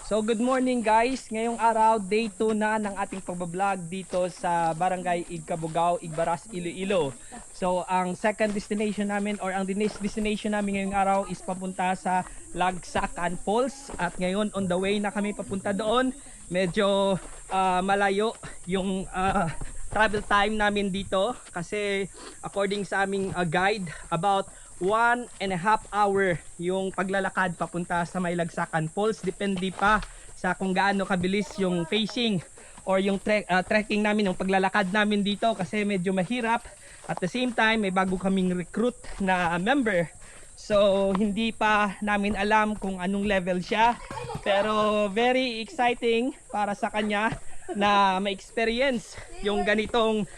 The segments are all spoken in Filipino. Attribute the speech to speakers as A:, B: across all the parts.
A: So good morning guys, ngayong araw day 2 na ng ating pagbablog dito sa Barangay Igkabugao, Igbaras, Iloilo. So ang second destination namin or ang next destination namin ngayong araw is papunta sa Lagsakan Falls. At ngayon on the way na kami papunta doon. Medyo malayo yung travel time namin dito kasi according sa aming guide about 1.5 hour yung paglalakad papunta sa may Lagsakan Falls. Depende pa sa kung gaano kabilis yung pacing or yung trekking namin, yung paglalakad namin dito kasi medyo mahirap. At the same time may bago kaming recruit na member, so hindi pa namin alam kung anong level siya, pero very exciting para sa kanya na ma-experience yung ganitong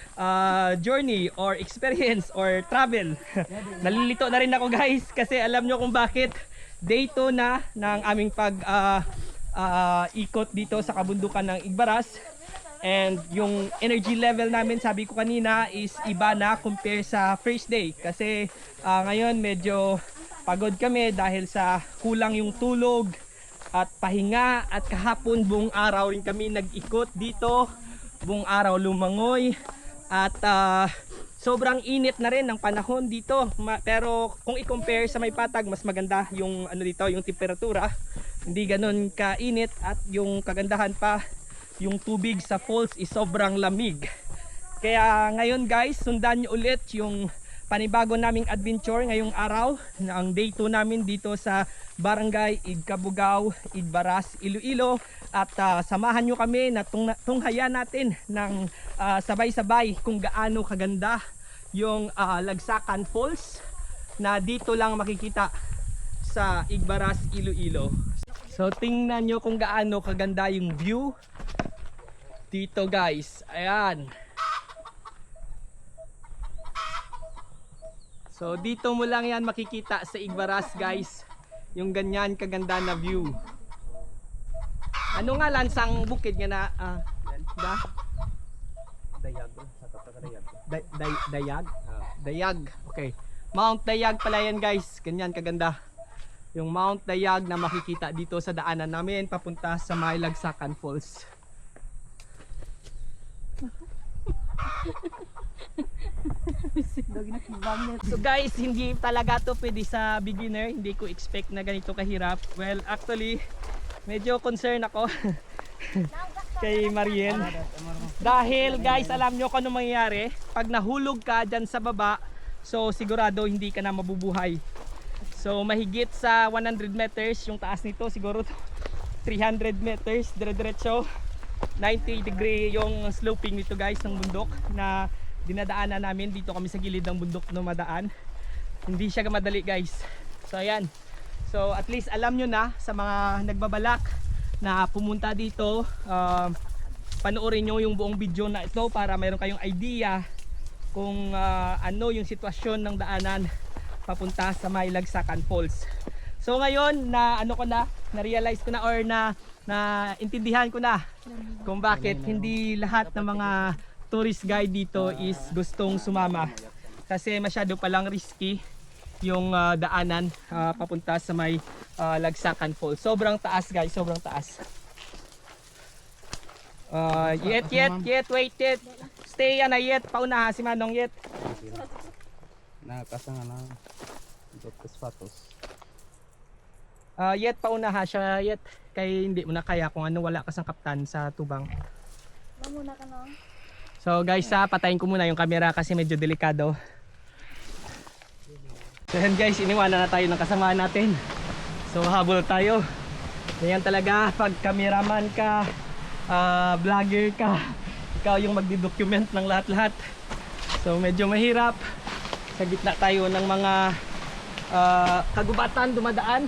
A: journey or experience or travel. Nalilito na rin ako guys kasi alam nyo kung bakit day 2 na ng aming ikot dito sa kabundukan ng Igbaras. And yung energy level namin, sabi ko kanina, is iba na compare sa first day kasi ngayon medyo pagod kami dahil sa kulang yung tulog at pahinga, at kahapon buong araw rin kami nag-ikot dito, buong araw lumangoy, at sobrang init na rin ng panahon dito. Pero kung i-compare sa may patag, mas maganda yung dito, yung temperatura, hindi ganoon kainit, at yung kagandahan pa, yung tubig sa falls is sobrang lamig. Kaya ngayon guys, sundan nyo ulit yung panibago naming adventure ngayong araw, ang day 2 namin dito sa Barangay Igkabugao, Igbaras, Iloilo. At samahan nyo kami na tunghayan natin ng sabay-sabay kung gaano kaganda yung Lagsakan Falls na dito lang makikita sa Igbaras, Iloilo. So tingnan nyo kung gaano kaganda yung view dito guys. Ayan. So dito mo lang yan makikita sa Igbaras guys, yung ganyan kaganda na view. Ano nga lansang bukid nga na Dayag? Dayag. Okay. Mount Dayag pala yan guys. Ganyan kaganda yung Mount Dayag na makikita dito sa daanan namin papunta sa may Lagsakan Falls. So guys, hindi talaga to pwede sa beginner. Hindi ko expect na ganito kahirap. Well, actually, medyo concern ako kay Mariel. Dahil guys, alam nyo kung ano mangyayari. Pag nahulog ka dyan sa baba, so sigurado hindi ka na mabubuhay. So mahigit sa 100 meters yung taas nito. Siguro 300 meters dire-diretso. 90 degree yung sloping nito guys ng bundok na dinadaanan namin. Dito kami sa gilid ng bundok na madaan. Hindi siya madali guys. So ayan. So at least alam nyo na sa mga nagbabalak na pumunta dito, panoorin nyo yung buong video na ito para mayroon kayong idea kung ano yung sitwasyon ng daanan papunta sa may Lagsakan Falls. So ngayon na na-realize ko na or intindihan ko na kung bakit hindi lahat ng mga tourist guide dito is gustong sumama, kasi masyado palang risky yung daanan papunta sa may Lagsakan Falls. Sobrang taas guys, sobrang taas. Yet, wait, stay yan na yet, pauna si Manong yet.
B: Nakasanga na Dr. Spatos.
A: Yet pauna ha siya yet, kay hindi mo na kaya kung ano, wala kasang kaptan sa tubang.
C: Mamuna ka no?
A: So guys, patayin ko muna yung camera kasi medyo delikado. So yan guys, iniwanan na tayo ng kasama natin. So habol tayo. Ganyan talaga pag cameraman ka, vlogger ka, ikaw yung magdi-document ng lahat-lahat. So medyo mahirap. Sa gitna tayo ng mga kagubatan dumadaan.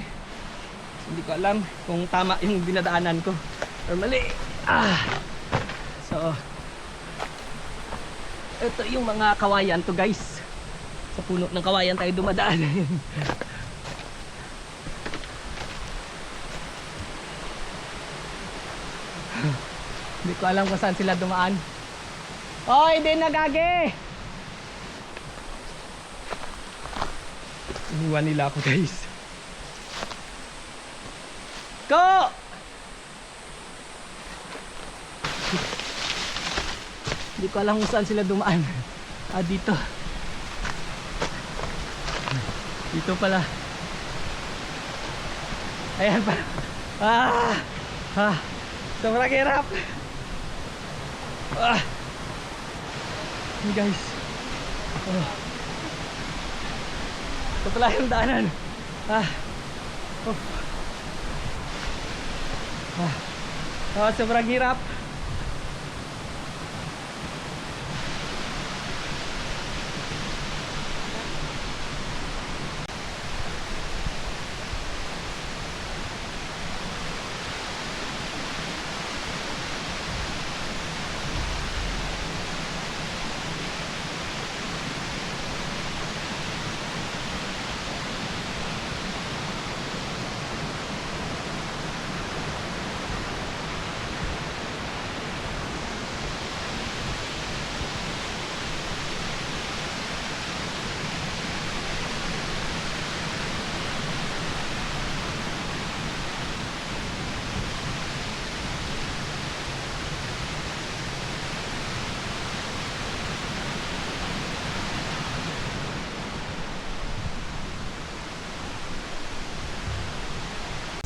A: Hindi ko alam kung tama yung dinadaanan ko or mali. So ito yung mga kawayan to guys. Sa puno ng kawayan tayo dumadaan. Hindi ko alam kung saan sila dumaan. Oh, hindi nagage. Iniwan nila ako guys. Go! Hindi ko alam kung saan sila dumaan. Dito. Dito pala. Ayan pa. Sobrang hirap. Hey guys. Ito pala yung daanan. Sobrang hirap.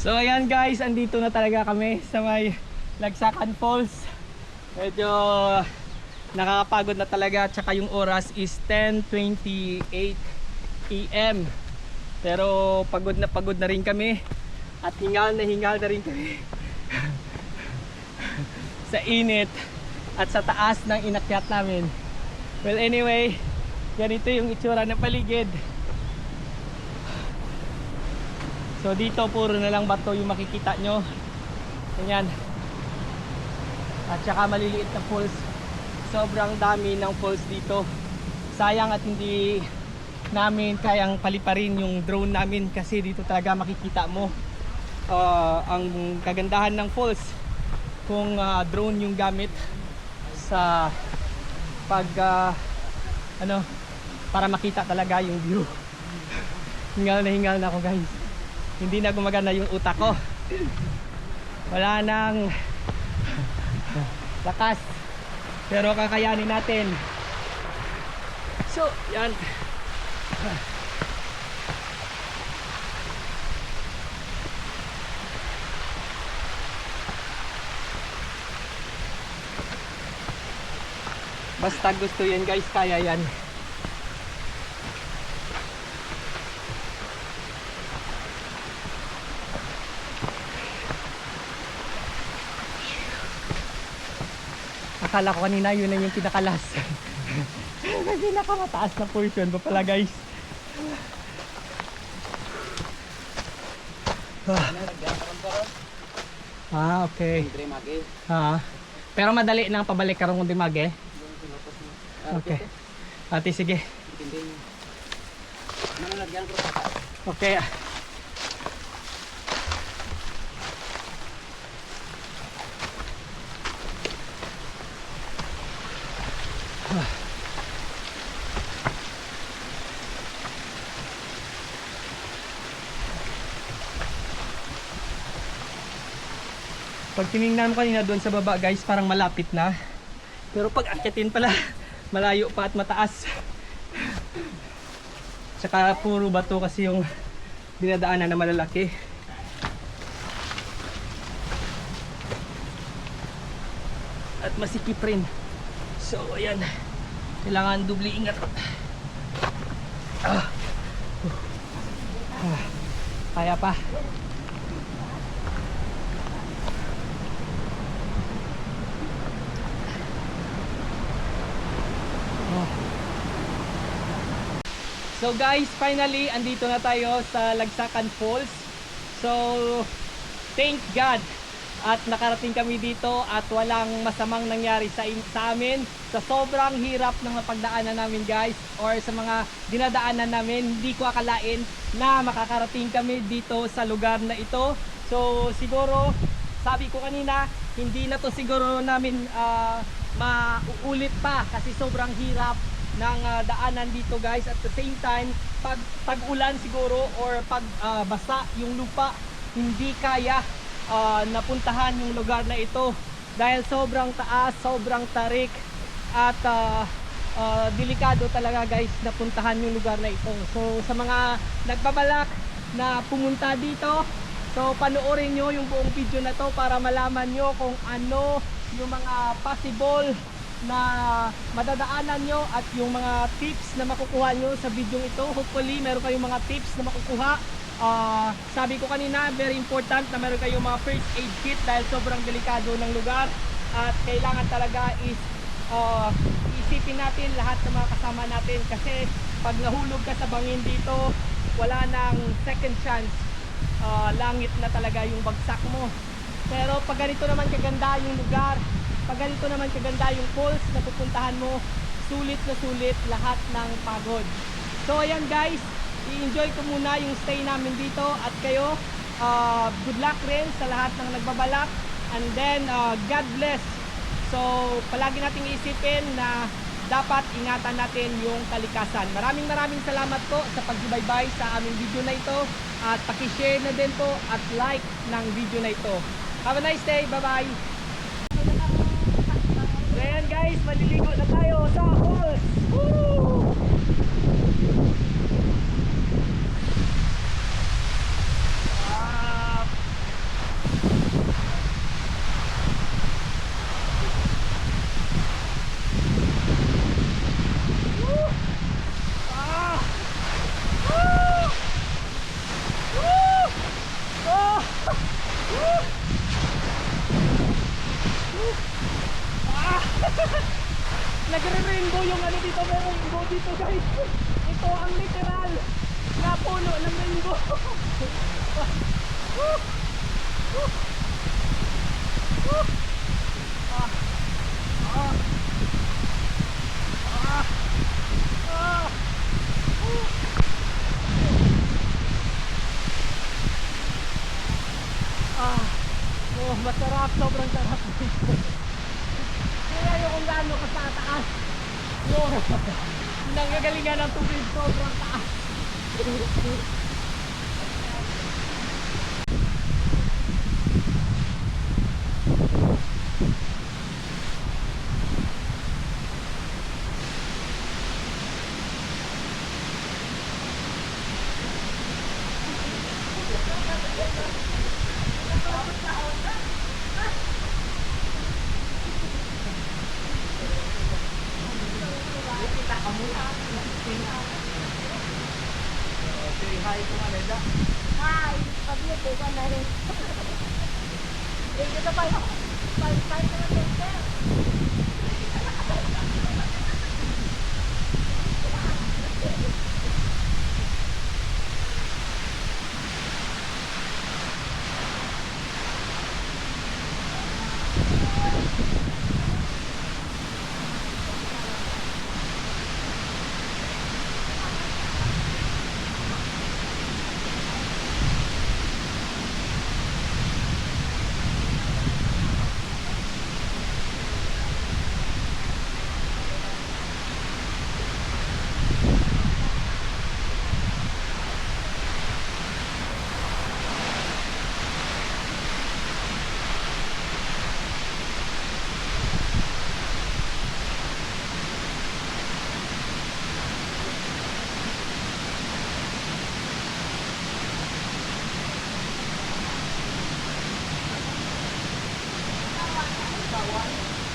A: So ayan guys, andito na talaga kami sa may Lagsakan Falls. Medyo nakakapagod na talaga, tsaka yung oras is 10:28 PM. Pero pagod na rin kami at hingal na rin kami sa init at sa taas ng inakyat namin. Well anyway, ganito yung itsura ng paligid. So dito puro na lang bato yung makikita nyo. Ganyan. At saka maliliit na falls. Sobrang dami ng falls dito. Sayang at hindi namin kayang paliparin yung drone namin, kasi dito talaga makikita mo ang kagandahan ng falls kung drone yung gamit sa pag para makita talaga yung view. Hingal na ako guys. Hindi na gumagana yung utak ko. Wala nang lakas. Pero kakayanin natin. So, yan. Basta gusto yan guys, kaya yan. Akala ko kanina yun na yung pinakalas. Pinakamataas na portion pa pala guys. Okay. Pero madali nang pabalik karong Dimage. Okay. Ate sige. Okay. Pag tinignan mo kanina doon sa baba guys, parang malapit na. Pero pag akyatin pala, malayo pa at mataas. Tsaka puro bato kasi yung dinadaanan na malalaki. At masikip rin. So ayan, kailangan dubli ingat. Kaya pa. So guys, finally andito na tayo sa Lagsakan Falls. So thank God at nakarating kami dito at walang masamang nangyari sa amin. Sa sobrang hirap ng napagdaanan namin guys, or sa mga dinadaanan namin, hindi ko akalain na makakarating kami dito sa lugar na ito. So siguro, sabi ko kanina, hindi na to siguro namin mauulit pa kasi sobrang hirap ng daanan dito guys. At the same time, pag tag-ulan siguro or pag basa yung lupa, hindi kaya napuntahan yung lugar na ito dahil sobrang taas, sobrang tarik. at delikado talaga guys na puntahan yung lugar na ito. So sa mga nagbabalak na pumunta dito, so panoorin nyo yung buong video na to para malaman nyo kung ano yung mga possible na madadaanan nyo at yung mga tips na makukuha nyo sa video ito. Hopefully meron kayong mga tips na makukuha. Sabi ko kanina, very important na meron kayong mga first aid kit dahil sobrang delikado ng lugar at kailangan talaga is isipin natin lahat ng mga kasama natin kasi pag nahulog ka sa bangin dito, wala nang second chance. Langit na talaga yung bagsak mo. Pero pag ganito naman kaganda yung lugar, pag ganito naman kaganda yung falls na pupuntahan mo, sulit na sulit lahat ng pagod. So ayan guys, i-enjoy ko muna yung stay namin dito at kayo, good luck rin sa lahat ng nagbabalak, and then God bless. So palagi nating isipin na dapat ingatan natin yung kalikasan. Maraming salamat po sa pagsubaybay sa aming video na ito at paki-share na din po at like ng video na ito. Have a nice day, bye bye. Ayan guys, maliligo na tayo sa falls. Woo! Nagre-rainbow yung ano dito, may rainbow dito guys. Ito ang literal na puno ng rainbow. Oh, masarap, sobrang sarap dito. Kaya yung kung gaano ka sa taas, yung nanggagalingan ng tubig sobrang taas.
C: Hi, pabili ko na rin. Ito pa yung pal na tester. Bawal.